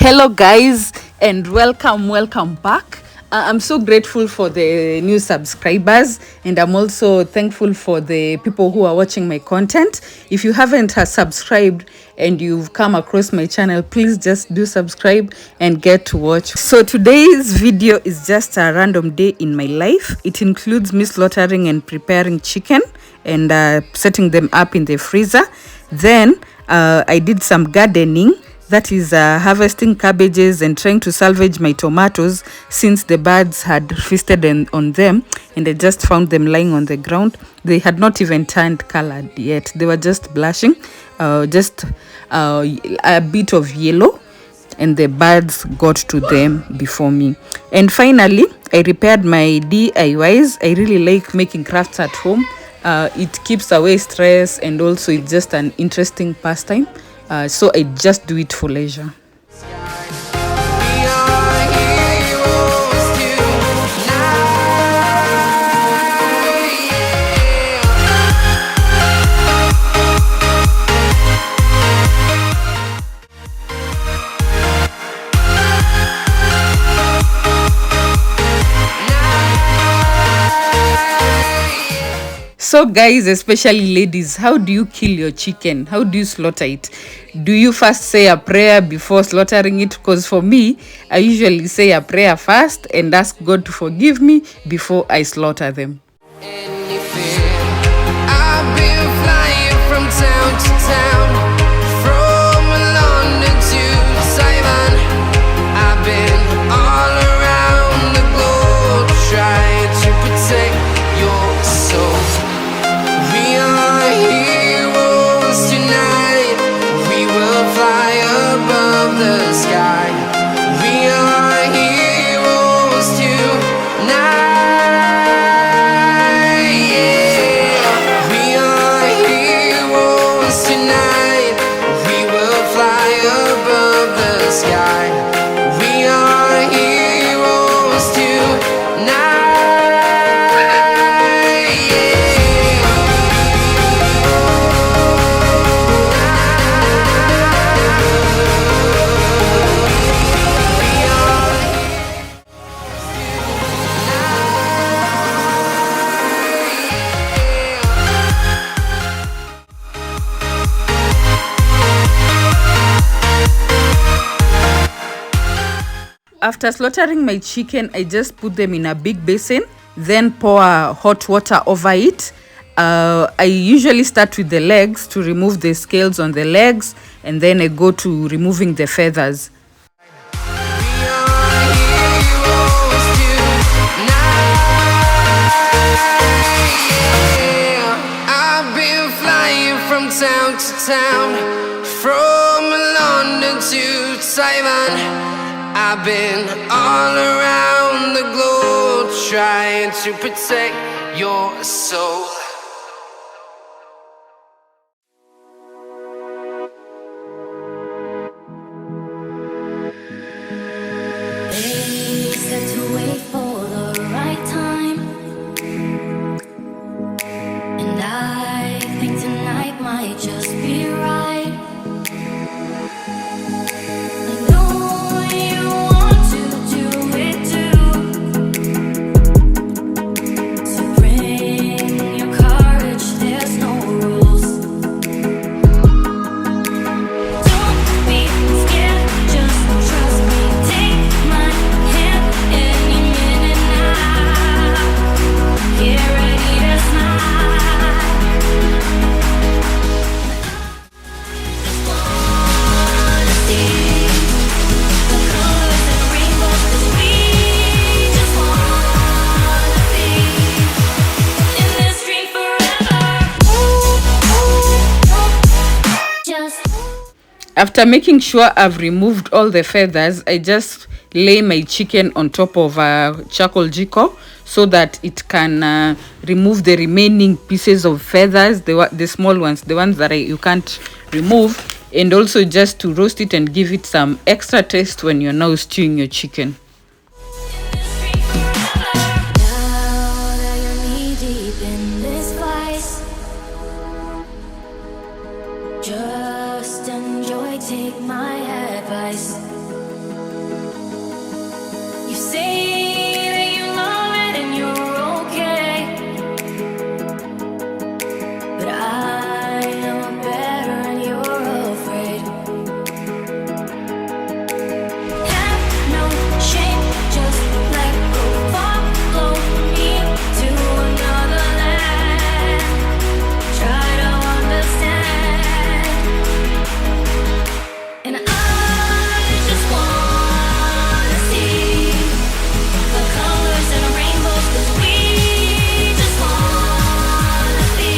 Hello guys, and welcome back. I'm so grateful for the new subscribers, and I'm also thankful for the people who are watching my content. If you haven't subscribed and you've come across my channel, please just do subscribe and get to watch. So today's video is just a random day in my life. It includes me slaughtering and preparing chicken and setting them up in the freezer. Then I did some gardening. That is harvesting cabbages and trying to salvage my tomatoes since the birds had feasted on them, and I just found them lying on the ground. They had not even turned colored yet. They were just blushing, just a bit of yellow, and the birds got to them before me. And finally, I repaired my DIYs. I really like making crafts at home. It keeps away stress, and also it's just an interesting pastime. So I just do it for leisure. So guys, especially ladies, how do you kill your chicken? How do you slaughter it? Do you first say a prayer before slaughtering it? Because for me, I usually say a prayer first and ask God to forgive me before I slaughter them. I've been flying from town to town, from London to Taiwan. I've been all around the globe trying to protect your soul. We are heroes tonight. We will fly above the sky. We are heroes tonight. Yeah. We are heroes tonight. We will fly above the sky. We are heroes tonight. After slaughtering my chicken, I just put them in a big basin, then pour hot water over it. I usually start with the legs to remove the scales on the legs, and then I go to removing the feathers. I've been flying from town to town, from London to Taiwan. I've been all around the globe trying to protect your soul. They said to wait for the right time, and I think tonight might just be right. I know you want to do it too, so bring your courage, there's no rules. Don't be scared, just trust me. Take my hand any minute now. Get ready to smile. Just wanna see the colors and rainbows, 'cause we just wanna be in this dream forever. Just After making sure I've removed all the feathers, I just lay my chicken on top of a charcoal jiko so that it can remove the remaining pieces of feathers, the small ones, the ones that you can't remove, and also just to roast it and give it some extra taste when you're now stewing your chicken. now that you're knee deep in this vice, just enjoy, take my advice. say that you love it and you're okay, but I know better and you're afraid. Have no shame, just let go. Follow me to another land. Try to understand. And I just wanna see the colors and the rainbows, 'cause we just wanna be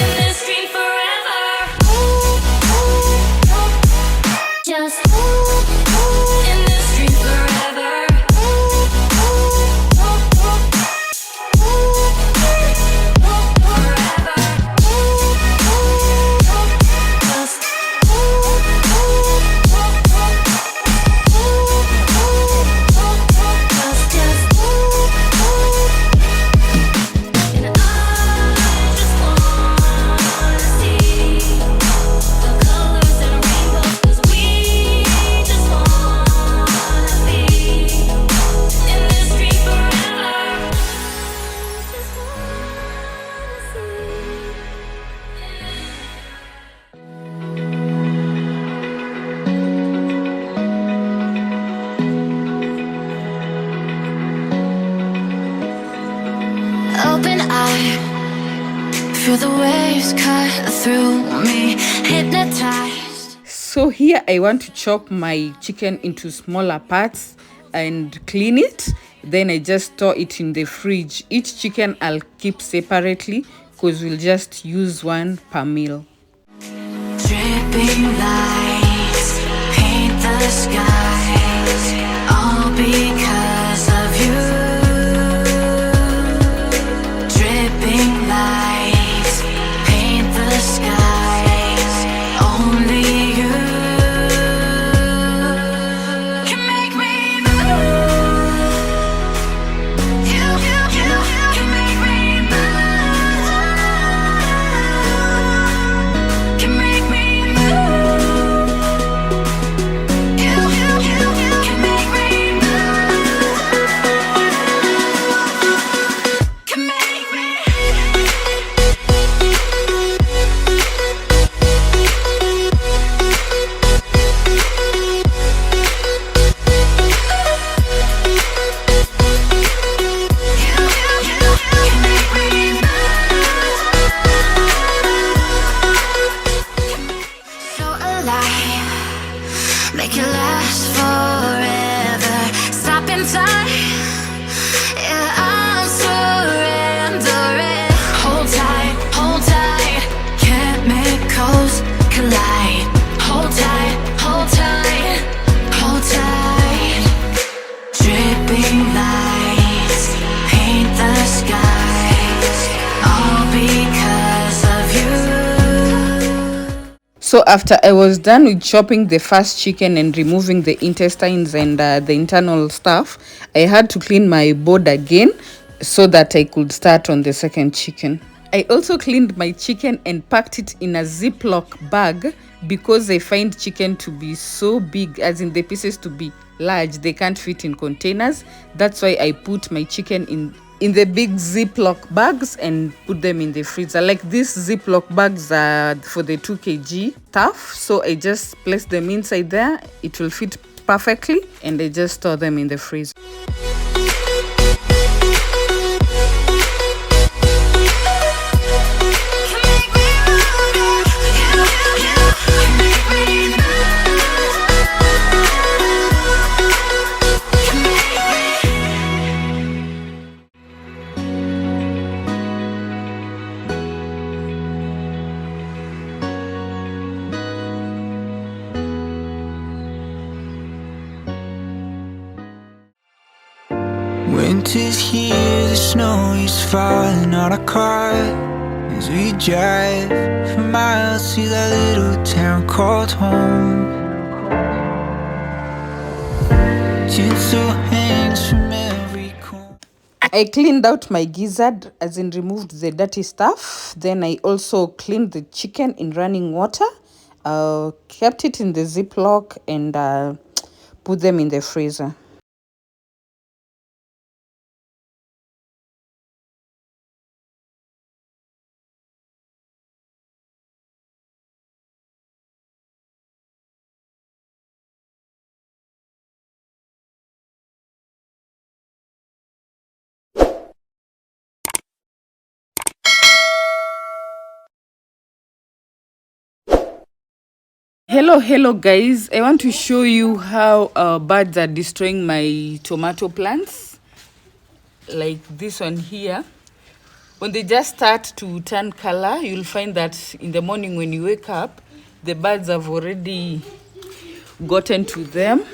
in this dream forever. Just in this dream forever. Open eye, feel the waves cut through me, hypnotized. So here I want to chop my chicken into smaller parts and clean it. Then I just store it in the fridge. Each chicken I'll keep separately because we'll just use one per meal. Dripping lights paint the skies, all because of you. Dripping lights paint the skies, only you can make me move. You can make me move. Can make me move. You can make me move. Can make me. So alive, make it last forever. Stop in time, yeah, I'm surrendering. Hold tight, chemicals collide. Hold tight, hold tight, hold tight. Dripping lights paint the skies, all because of you. So after I was done with chopping the first chicken and removing the intestines and the internal stuff, I had to clean my board again so that I could start on the second chicken. I also cleaned my chicken and packed it in a Ziploc bag because I find chicken to be so big, as in the pieces to be large. They can't fit in containers. That's why I put my chicken in the big Ziploc bags and put them in the freezer. Like these Ziploc bags are for the 2 kg stuff. So I just place them inside there. It will fit perfectly and I just store them in the freezer. Winter's here, the snow is falling on our car as we drive for miles to that little town called home. Gentle hands from every corner. I cleaned out my gizzard, as in removed the dirty stuff. Then I also cleaned the chicken in running water, kept it in the Ziploc and put them in the freezer. Hello guys, I want to show you how birds are destroying my tomato plants, like this one here. When they just start to turn color, you'll find that in the morning when you wake up, the birds have already gotten to them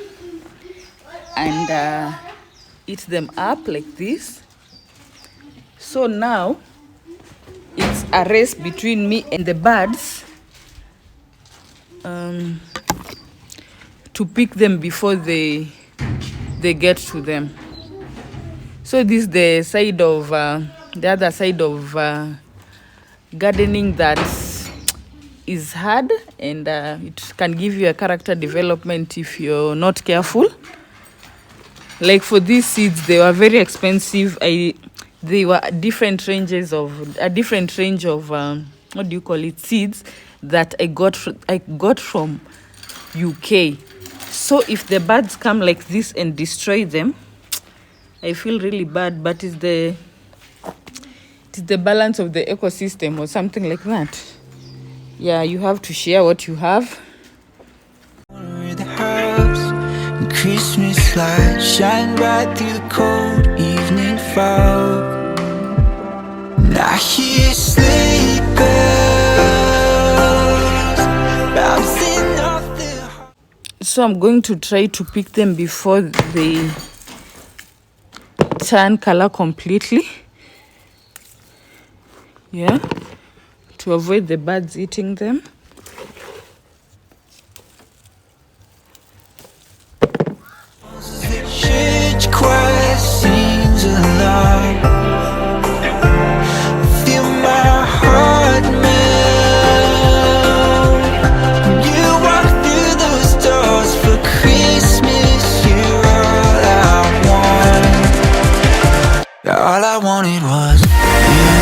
and eat them up like this. So now it's a race between me and the birds to pick them before they get to them. So this is the side of the other side of gardening that is hard, and it can give you a character development if you're not careful. Like for these seeds, they were very expensive. They were different ranges of a different range of what do you call it, seeds that I got from UK. So if the birds come like this and destroy them, I feel really bad, but it's the balance of the ecosystem or something like that. Yeah, you have to share what you have. The house and Christmas lights shine bright through the cold evening fog. And I hear sleigh bells bouncing off the. So I'm going to try to pick them before they turn color completely. Yeah, to avoid the birds eating them. The church choir sings aloud. Feel my heart melt. You walk through those doors for Christmas. You're all I want. All I wanted was you.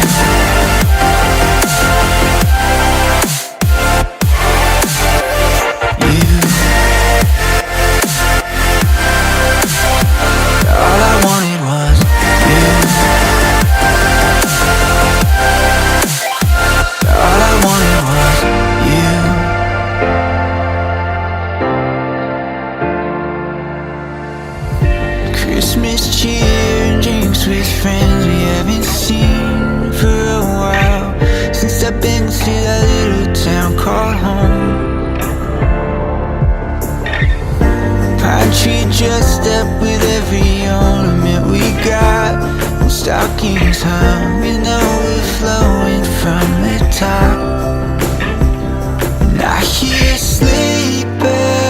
Christmas cheer and drinks with friends we haven't seen for a while. Since I've been to that little town called home. Pine tree dressed up with every ornament we got, and stockings hung and overflowing from the top. And I hear sleigh bells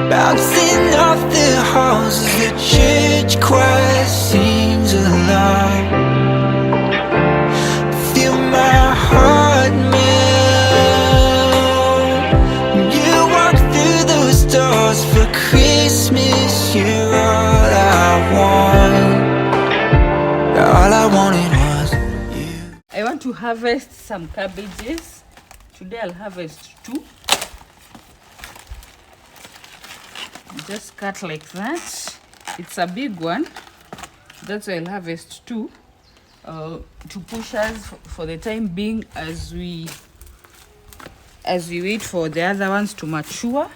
bouncing off the halls as the church choir sings aloud. Feel my heart melt. You walk through those doors for Christmas. You're all I want. All I wanted was you. I want to harvest some cabbages. Today I'll harvest 2. Just cut like that. It's a big one, that's why I'll harvest 2 to push us for the time being as we wait for the other ones to mature.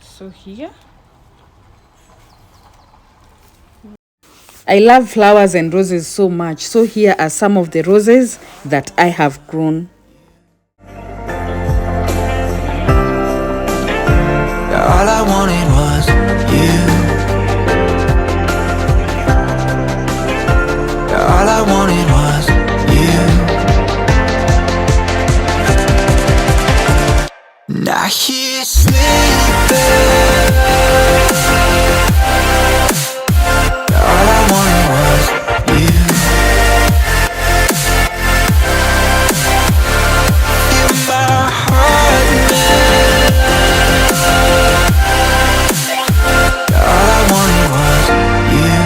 So here I love flowers and roses so much. So here are some of the roses that I have grown. All I wanted was you. All I wanted was you. And I hear sleigh bells. All I wanted was you. Feel my heart melt. All I wanted was you.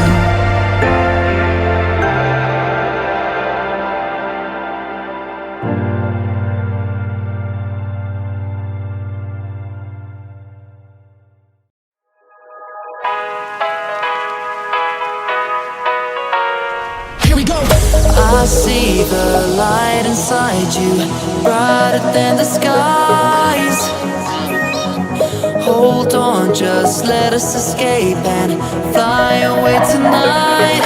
see the light inside you, brighter than the skies. Hold on, just let us escape and fly away tonight.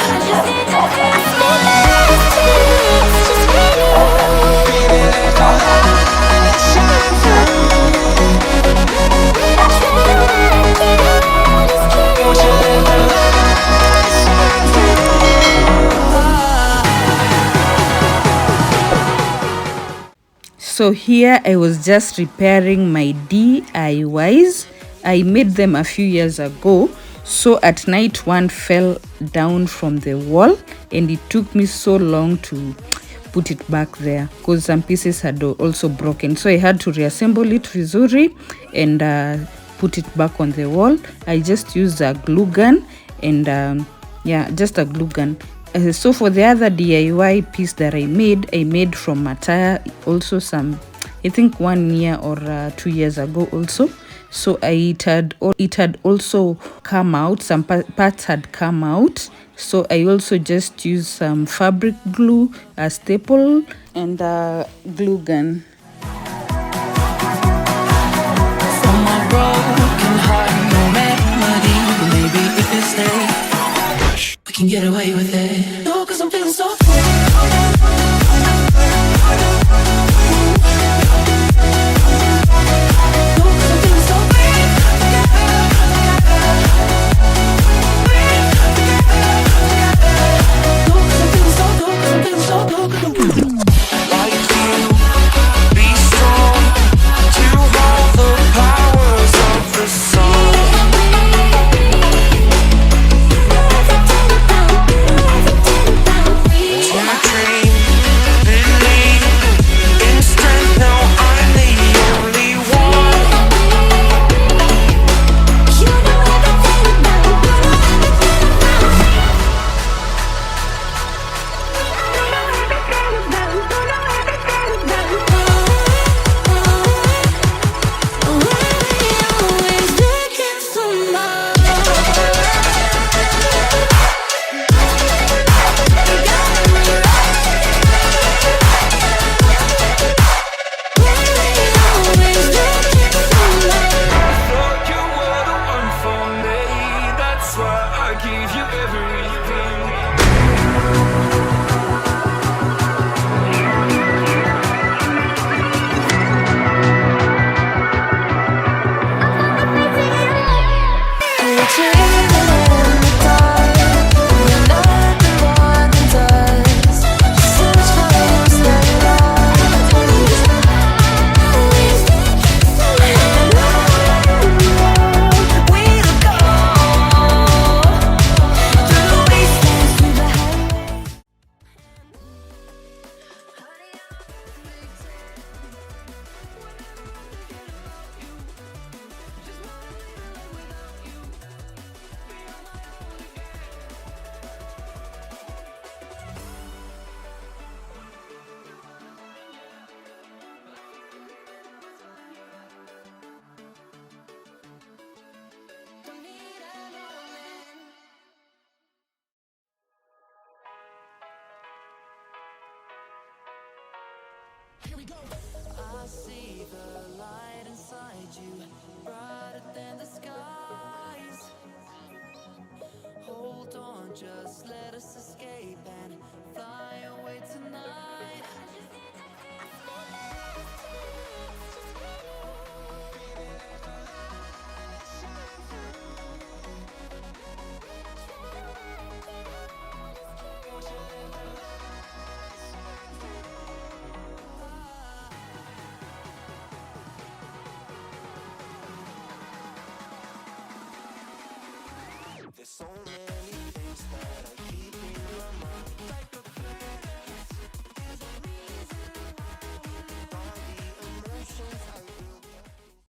So here I was just repairing my DIYs. I made them a few years ago. So at night one fell down from the wall and it took me so long to put it back there because some pieces had also broken. So I had to reassemble it vizuri and put it back on the wall. I just used a glue gun and just a glue gun. So for the other DIY piece that I made from a tire also some, I think 1 year or 2 years ago also. So it had also come out, some parts had come out. So I also just used some fabric glue, a staple and a glue gun. From my broken heart, no remedy. Maybe if you stay, we can get away with it. No, 'cause I'm feeling so free. I see the light inside you, brighter than the skies. Hold on, just let us escape and fly away tonight. There's so many